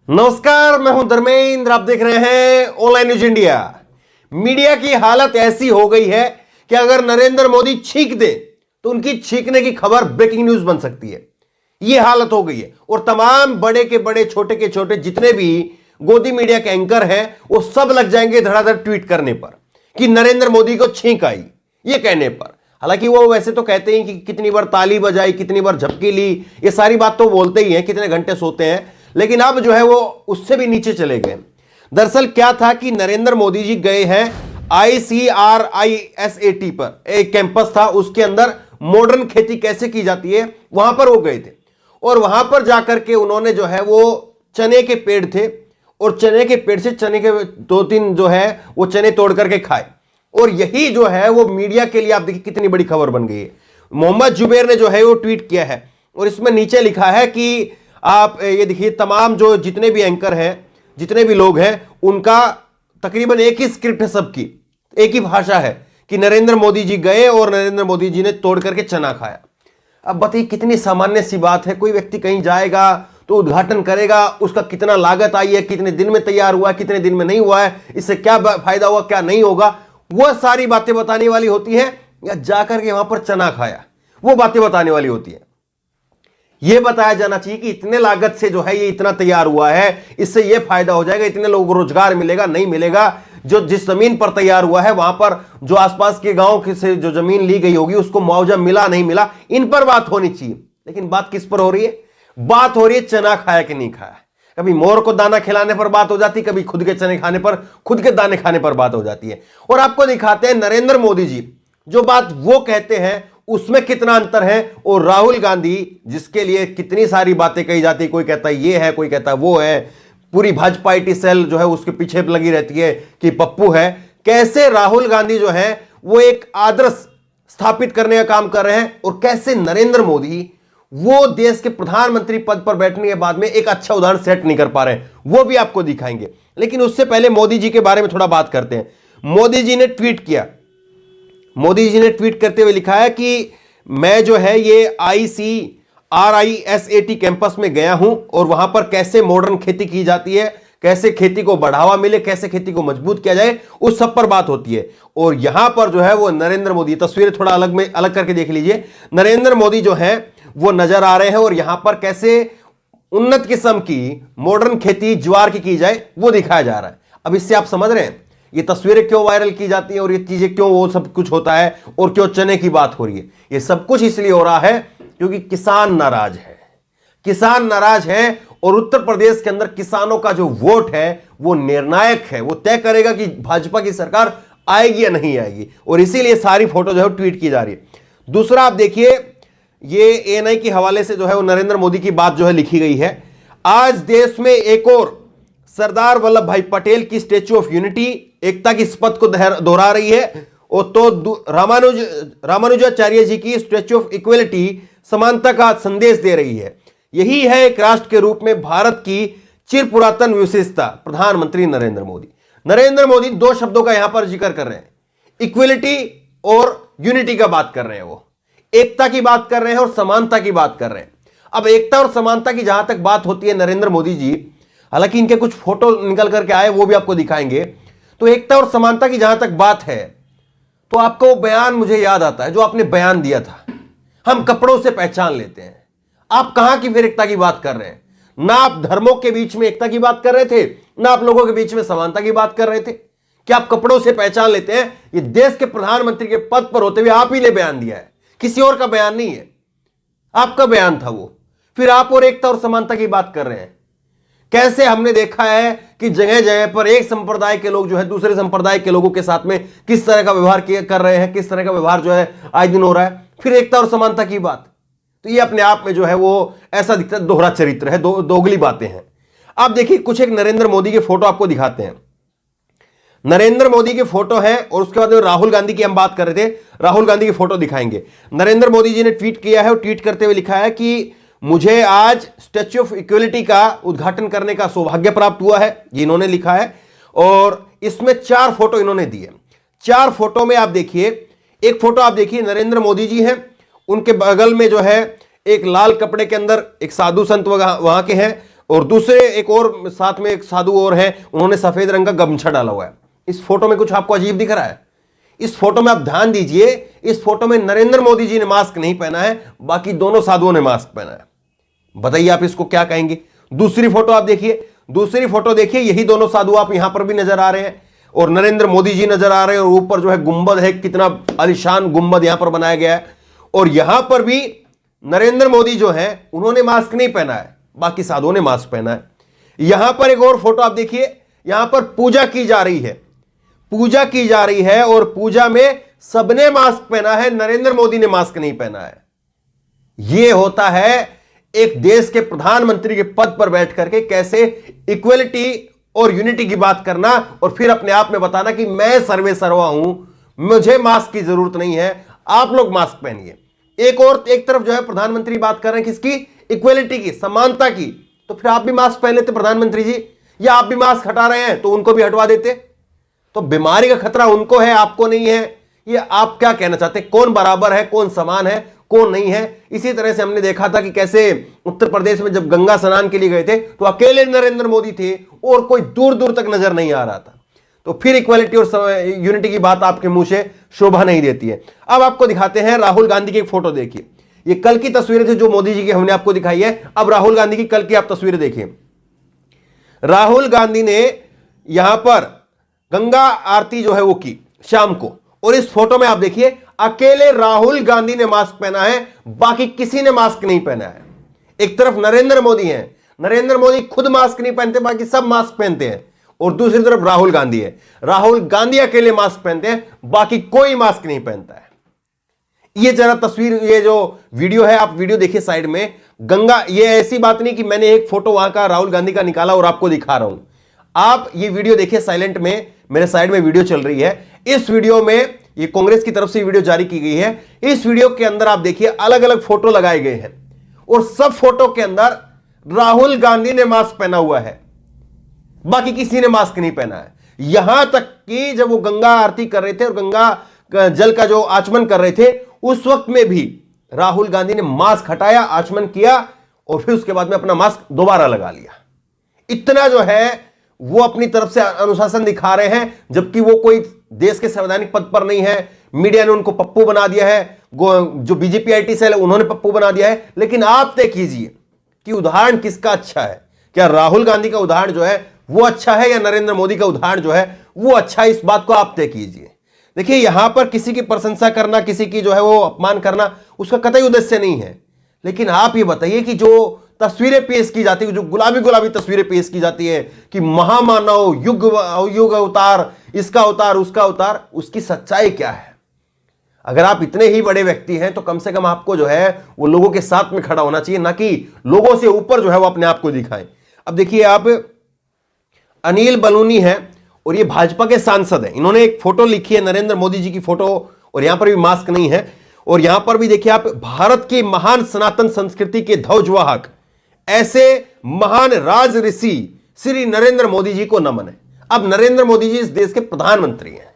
नमस्कार, मैं हूं धर्मेंद्र। आप देख रहे हैं ऑनलाइन न्यूज इंडिया। मीडिया की हालत ऐसी हो गई है कि अगर नरेंद्र मोदी छींक दे तो उनकी छींकने की खबर ब्रेकिंग न्यूज बन सकती है। यह हालत हो गई है और तमाम बड़े के बड़े, छोटे के छोटे जितने भी गोदी मीडिया के एंकर हैं वो सब लग जाएंगे धड़ाधड़ ट्वीट करने पर कि नरेंद्र मोदी को छींक आई, ये कहने पर। हालांकि वो वैसे तो कहते हैं कि कितनी बार ताली बजाई, कितनी बार झपकी ली, ये सारी बात तो बोलते ही हैं, कितने घंटे सोते हैं, लेकिन अब जो है वो उससे भी नीचे चले गए। दरअसल क्या था कि नरेंद्र मोदी जी गए हैं ICRISAT पर, एक कैंपस था, उसके अंदर मॉडर्न खेती कैसे की जाती है वहां पर वो गए थे। और वहां पर जाकर के उन्होंने जो है वो चने के पेड़ थे और चने के पेड़ से चने के 2-3 जो है वो चने तोड़ करके खाए। और यही जो है वो मीडिया के लिए आप देखिए कितनी बड़ी खबर बन गई है। मोहम्मद जुबैर ने जो है वो ट्वीट किया है और इसमें नीचे लिखा है कि आप ये देखिए तमाम जो जितने भी एंकर हैं, जितने भी लोग हैं, उनका तकरीबन एक ही स्क्रिप्ट है, सबकी एक ही भाषा है कि नरेंद्र मोदी जी गए और नरेंद्र मोदी जी ने तोड़ करके चना खाया। अब बताइए कितनी सामान्य सी बात है। कोई व्यक्ति कहीं जाएगा तो उद्घाटन करेगा, उसका कितना लागत आई है, कितने दिन में तैयार हुआ है, कितने दिन में नहीं हुआ है, इससे क्या फायदा हुआ, क्या नहीं होगा, वह सारी बातें बताने वाली होती है। या जाकर के वहां पर चना खाया, वो बातें बताने वाली होती है। यह बताया जाना चाहिए कि इतने लागत से जो है ये इतना तैयार हुआ है, इससे यह फायदा हो जाएगा, इतने लोगों को रोजगार मिलेगा, नहीं मिलेगा, जो जिस जमीन पर तैयार हुआ है वहां पर जो आसपास के गांव से जो जमीन ली गई होगी उसको मुआवजा मिला नहीं मिला, इन पर बात होनी चाहिए। लेकिन बात किस पर हो रही है? बात हो रही है चना खाया कि नहीं खाया। कभी मोर को दाना खिलाने पर बात हो जाती, कभी खुद के चने खाने पर, खुद के दाने खाने पर बात हो जाती है। और आपको दिखाते हैं नरेंद्र मोदी जी जो बात वो कहते हैं उसमें कितना अंतर है, और राहुल गांधी जिसके लिए कितनी सारी बातें कही जाती, कोई कहता है ये है, कोई कहता है वो है, पूरी भाजपा आईटी सेल जो है उसके पीछे लगी रहती है कि पप्पू है। कैसे राहुल गांधी जो है वो एक आदर्श स्थापित करने का काम कर रहे हैं और कैसे नरेंद्र मोदी वो देश के प्रधानमंत्री पद पर बैठने के बाद में एक अच्छा उदाहरण सेट नहीं कर पा रहे हैं, वो भी आपको दिखाएंगे। लेकिन उससे पहले मोदी जी के बारे में थोड़ा बात करते हैं। मोदी जी ने ट्वीट किया, मोदी जी ने ट्वीट करते हुए लिखा है कि मैं जो है ये ICRISAT कैंपस में गया हूं और वहां पर कैसे मॉडर्न खेती की जाती है, कैसे खेती को बढ़ावा मिले, कैसे खेती को मजबूत किया जाए, उस सब पर बात होती है। और यहां पर जो है वो नरेंद्र मोदी, तस्वीरें थोड़ा अलग करके देख लीजिए, नरेंद्र मोदी जो है वो नजर आ रहे हैं और यहां पर कैसे उन्नत किस्म की मॉडर्न खेती ज्वार की जाए वो दिखाया जा रहा है। अब इससे आप समझ रहे हैं ये तस्वीरें क्यों वायरल की जाती हैं और ये चीजें क्यों वो सब कुछ होता है और क्यों चने की बात हो रही है। ये सब कुछ इसलिए हो रहा है क्योंकि किसान नाराज है, किसान नाराज है। और उत्तर प्रदेश के अंदर किसानों का जो वोट है वो निर्णायक है, वो तय करेगा कि भाजपा की सरकार आएगी या नहीं आएगी। और इसीलिए सारी फोटो जो है ट्वीट की जा रही है। दूसरा आप देखिए, ये ANI के हवाले से जो है वो नरेंद्र मोदी की बात जो है लिखी गई है। आज देश में एक और सरदार वल्लभ भाई पटेल की स्टैच्यू ऑफ यूनिटी एकता की शपथ को दोहरा रही है, और तो रामानुजाचार्य जी की स्टैच्यू ऑफ इक्वलिटी समानता का संदेश दे रही है। यही है एक राष्ट्र के रूप में भारत की चिर पुरातन विशेषता। प्रधानमंत्री नरेंद्र मोदी, नरेंद्र मोदी दो शब्दों का यहां पर जिक्र कर रहे हैं, इक्वलिटी और यूनिटी का बात कर रहे हैं, वो एकता की बात कर रहे हैं और समानता की बात कर रहे हैं। अब एकता और समानता की जहां तक बात होती है, नरेंद्र मोदी जी, हालांकि इनके कुछ फोटो निकल करके आए वो भी आपको दिखाएंगे, तो एकता और समानता की जहां तक बात है तो आपका वो बयान मुझे याद आता है जो आपने बयान दिया था, हम कपड़ों से पहचान लेते हैं। आप कहां की फिर एकता की बात कर रहे हैं? ना आप धर्मों के बीच में एकता की बात कर रहे थे, ना आप लोगों के बीच में समानता की बात कर रहे थे। क्या आप कपड़ों से पहचान लेते हैं? ये देश के प्रधानमंत्री के पद पर होते हुए आप ही ने बयान दिया है, किसी और का बयान नहीं है, आपका बयान था वो। फिर आप और एकता और समानता की बात कर रहे हैं। कैसे हमने देखा है कि जगह जगह पर एक संप्रदाय के लोग जो है दूसरे संप्रदाय के लोगों के साथ में किस तरह का व्यवहार कर रहे हैं, किस तरह का व्यवहार जो है आज दिन हो रहा है। फिर एकता और समानता की बात, तो ये अपने आप में जो है वो ऐसा दिखता है दोहरा चरित्र है, दोगली बातें हैं। आप देखिए कुछ एक नरेंद्र मोदी के फोटो आपको दिखाते हैं। नरेंद्र मोदी के फोटो है और उसके बाद राहुल गांधी की हम बात कर रहे थे, राहुल गांधी की फोटो दिखाएंगे। नरेंद्र मोदी जी ने ट्वीट किया है और ट्वीट करते हुए लिखा है कि मुझे आज स्टैच्यू ऑफ इक्वलिटी का उद्घाटन करने का सौभाग्य प्राप्त हुआ है, ये इन्होंने लिखा है। और इसमें 4 फोटो इन्होंने दिए। 4 फोटो में आप देखिए, एक फोटो आप देखिए नरेंद्र मोदी जी हैं, उनके बगल में जो है एक लाल कपड़े के अंदर एक साधु संत वहां के हैं और दूसरे एक और साथ में एक साधु और हैं, उन्होंने सफेद रंग का गमछा डाला हुआ है। इस फोटो में कुछ आपको अजीब दिख रहा है? इस फोटो में आप ध्यान दीजिए, इस फोटो में नरेंद्र मोदी जी ने मास्क नहीं पहना है, बाकी दोनों साधुओं ने मास्क पहना है। बताइए आप इसको क्या कहेंगे? दूसरी फोटो आप देखिए, दूसरी फोटो देखिए, यही दोनों साधु आप यहां पर भी नजर आ रहे हैं और नरेंद्र मोदी जी नजर आ रहे हैं, और ऊपर जो है गुंबद है, कितना आलीशान गुंबद यहां पर बनाया गया है। और यहां पर भी नरेंद्र मोदी जो है उन्होंने मास्क नहीं पहना है, बाकी साधुओं ने मास्क पहना है। यहां पर एक और फोटो आप देखिए, यहां पर पूजा की जा रही है, पूजा की जा रही है और पूजा में सबने मास्क पहना है, नरेंद्र मोदी ने मास्क नहीं पहना है। यह होता है एक देश के प्रधानमंत्री के पद पर बैठ करके कैसे इक्वलिटी और यूनिटी की बात करना और फिर अपने आप में बताना कि मैं सर्वे सर्वा हूं, मुझे मास्क की जरूरत नहीं है, आप लोग मास्क पहनिए। एक तरफ जो है प्रधानमंत्री बात कर रहे हैं किसकी? इक्वलिटी की, समानता की। तो फिर आप भी मास्क पहन लेते प्रधानमंत्री जी, या आप भी मास्क हटा रहे हैं तो उनको भी हटवा देते। तो बीमारी का खतरा उनको है, आपको नहीं है। ये आप क्या कहना चाहते हैं? कौन बराबर है, कौन समान है, कौन नहीं है? इसी तरह से हमने देखा था कि कैसे उत्तर प्रदेश में जब गंगा स्नान के लिए गए थे तो अकेले नरेंद्र मोदी थे और कोई दूर दूर तक नजर नहीं आ रहा था। तो फिर इक्वालिटी और यूनिटी की बात आपके मुंह से शोभा नहीं देती है। अब आपको दिखाते हैं राहुल गांधी की एक फोटो। देखिए, ये कल की तस्वीरें थी जो मोदी जी की हमने आपको दिखाई है। अब राहुल गांधी की कल की आप तस्वीरें देखिए। राहुल गांधी ने यहां पर गंगा आरती जो है वो की शाम को, और इस फोटो में आप देखिए अकेले राहुल गांधी ने मास्क पहना है, बाकी किसी ने मास्क नहीं पहना है। एक तरफ नरेंद्र मोदी हैं, नरेंद्र मोदी खुद मास्क नहीं पहनते, बाकी सब मास्क पहनते हैं, और दूसरी तरफ राहुल गांधी है, राहुल गांधी अकेले मास्क पहनते हैं, बाकी कोई मास्क नहीं पहनता है। ये जरा तस्वीर, ये जो वीडियो है आप वीडियो देखिए साइड में। गंगा, ये ऐसी बात नहीं कि मैंने एक फोटो वहां का राहुल गांधी का निकाला और आपको दिखा रहा हूं। आप ये वीडियो देखिए साइलेंट में, मेरे साइड में वीडियो चल रही है। इस वीडियो में, ये कांग्रेस की तरफ से वीडियो जारी की गई है, इस वीडियो के अंदर आप देखिए अलग अलग फोटो लगाए गए हैं और सब फोटो के अंदर राहुल गांधी ने मास्क पहना हुआ है, बाकी किसी ने मास्क नहीं पहना है। यहां तक कि जब वो गंगा आरती कर रहे थे और गंगा जल का जो आचमन कर रहे थे, उस वक्त में भी राहुल गांधी ने मास्क हटाया, आचमन किया और फिर उसके बाद में अपना मास्क दोबारा लगा लिया। इतना जो है वो अपनी तरफ से अनुशासन दिखा रहे हैं, जबकि वो कोई देश के संवैधानिक पद पर नहीं है। मीडिया ने उनको पप्पू बना दिया है, जो बीजेपी आईटी सेल है उन्होंने पप्पू बना दिया है। लेकिन आप तय कीजिए कि उदाहरण किसका अच्छा है? क्या राहुल गांधी का उदाहरण जो है वो अच्छा है, या नरेंद्र मोदी का उदाहरण जो है वो अच्छा है? इस बात को आप तय कीजिए। देखिए, यहां पर किसी की प्रशंसा करना, किसी की जो है वो अपमान करना, उसका कतई उद्देश्य नहीं है। लेकिन आप ये बताइए कि जो तस्वीरें पेश की जाती है, जो गुलाबी गुलाबी तस्वीरें पेश की जाती है कि महामानव, युग युग अवतार, इसका अवतार, उसका अवतार, उसकी सच्चाई क्या है? अगर आप इतने ही बड़े व्यक्ति हैं तो कम से कम आपको जो है वो लोगों के साथ में खड़ा होना चाहिए, ना कि लोगों से ऊपर जो है वो अपने आप को दिखाएं। अब देखिए, आप अनिल बलूनी है और ये भाजपा के सांसद हैं। इन्होंने एक फोटो लिखी है, नरेंद्र मोदी जी की फोटो, और यहां पर भी मास्क नहीं है। और यहां पर भी देखिए आप, भारत की महान सनातन संस्कृति के ध्वजवाहक, ऐसे महान राज ऋषि श्री नरेंद्र मोदी जी को नमन है। अब नरेंद्र मोदी जी इस देश के प्रधानमंत्री हैं,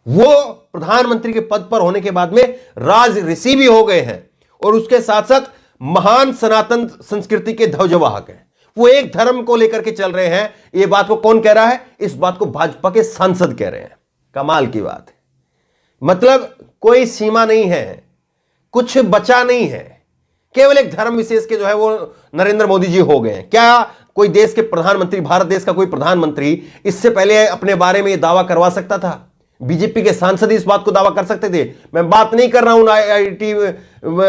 वो प्रधानमंत्री के पद पर होने के बाद में राज ऋषि भी हो गए हैं और उसके साथ साथ महान सनातन संस्कृति के ध्वजवाहक हैं। वो एक धर्म को लेकर के चल रहे हैं। ये बात को कौन कह रहा है? इस बात को भाजपा के सांसद कह रहे हैं। कमाल की बात है। मतलब कोई सीमा नहीं है, कुछ बचा नहीं है, केवल एक धर्म विशेष के जो है वो नरेंद्र मोदी जी हो गए हैं। क्या कोई देश के प्रधानमंत्री, भारत देश का कोई प्रधानमंत्री इससे पहले अपने बारे में ये दावा करवा सकता था? बीजेपी के सांसद इस बात को दावा कर सकते थे। मैं बात नहीं कर रहा हूं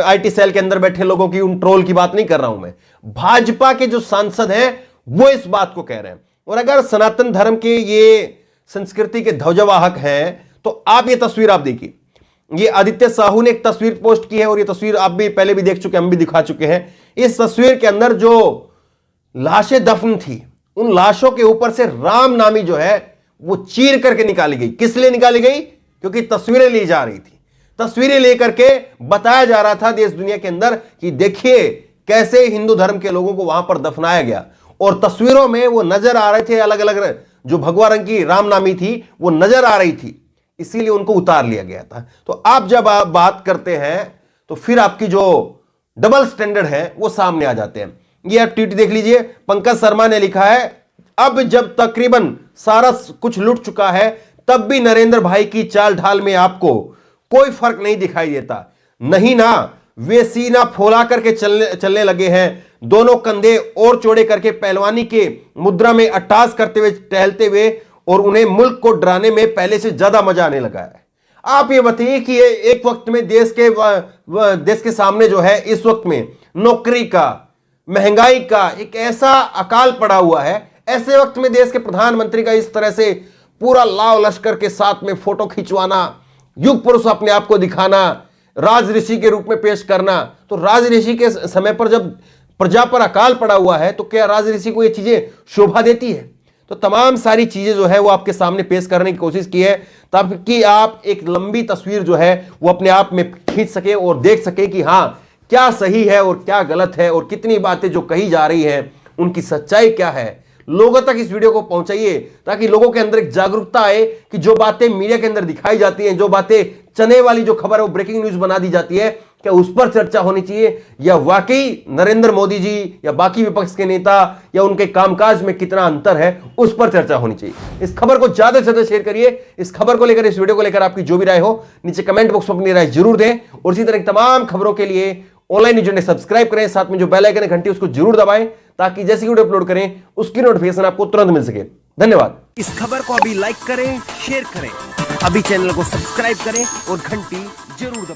आईटी सेल के अंदर बैठे लोगों की, उन ट्रोल की बात नहीं कर रहा हूं मैं। भाजपा के जो सांसद हैं वो इस बात को कह रहे हैं। और अगर सनातन धर्म के ये संस्कृति के ध्वजवाहक हैं तो आप ये तस्वीर आप देखिए। ये आदित्य साहू ने एक तस्वीर पोस्ट की है और ये तस्वीर आप भी पहले भी देख चुके, हम भी दिखा चुके हैं। इस तस्वीर के अंदर जो लाशें दफन थी, उन लाशों के ऊपर से राम नामी जो है वो चीर करके निकाली गई। किस लिए निकाली गई? क्योंकि तस्वीरें ली जा रही थी। तस्वीरें लेकर के बताया जा रहा था देश दुनिया के अंदर कि देखिए कैसे हिंदू धर्म के लोगों को वहां पर दफनाया गया। और तस्वीरों में वो नजर आ रहे थे, अलग अलग जो भगवा रंग की राम नामी थी वो नजर आ रही थी, इसीलिए उनको उतार लिया गया था। तो आप जब आप बात करते हैं तो फिर आपकी जो डबल स्टैंडर्ड है वो सामने आ जाते हैं। ये आप ट्वीट देख लीजिए, पंकज शर्मा ने लिखा है, अब जब तकरीबन सारा कुछ लुट चुका है तब भी नरेंद्र भाई की चाल ढाल में आपको कोई फर्क नहीं दिखाई देता। नहीं ना, वे सीना फुला करके चलने लगे हैं, दोनों कंधे और चौड़े करके पहलवानी के मुद्रा में अट्टास करते हुए टहलते हुए, और उन्हें मुल्क को डराने में पहले से ज्यादा मजा आने लगा है। आप ये बताइए कि ये एक वक्त में देश के सामने जो है इस वक्त में नौकरी का, महंगाई का एक ऐसा अकाल पड़ा हुआ है, ऐसे वक्त में देश के प्रधानमंत्री का इस तरह से पूरा लाव लश्कर के साथ में फोटो खिंचवाना, युग पुरुष अपने आप को दिखाना, राज ऋषि के रूप में पेश करना, तो राज ऋषि के समय पर जब प्रजा पर अकाल पड़ा हुआ है तो क्या राज ऋषि को ये चीजें शोभा देती है? तो तमाम सारी चीजें जो है वो आपके सामने पेश करने की कोशिश की है ताकि आप एक लंबी तस्वीर जो है वो अपने आप में खींच सके और देख सके कि हाँ क्या सही है और क्या गलत है, और कितनी बातें जो कही जा रही हैं उनकी सच्चाई क्या है। लोगों तक इस वीडियो को पहुंचाइए ताकि लोगों के अंदर एक जागरूकता आए कि जो बातें मीडिया के अंदर दिखाई जाती हैं, जो बातें चने वाली जो खबर है वो ब्रेकिंग न्यूज बना दी जाती है, क्या उस पर चर्चा होनी चाहिए, या वाकई नरेंद्र मोदी जी या बाकी विपक्ष के नेता या उनके कामकाज में कितना अंतर है उस पर चर्चा होनी चाहिए। इस खबर को ज्यादा से ज्यादा शेयर करिए। इस खबर को लेकर, इस वीडियो को लेकर आपकी जो भी राय हो नीचे कमेंट बॉक्स में अपनी राय जरूर दें, और इसी तरह तमाम खबरों के लिए ऑनलाइन न्यूज ने सब्सक्राइब करें, साथ में जो बेल आइकन है घंटी उसको जरूर दबाएं ताकि जैसी वीडियो अपलोड करें उसकी नोटिफिकेशन आपको तुरंत मिल सके। धन्यवाद। इस खबर को अभी लाइक करें, शेयर करें, अभी चैनल को सब्सक्राइब करें और घंटी जरूर दबाएं।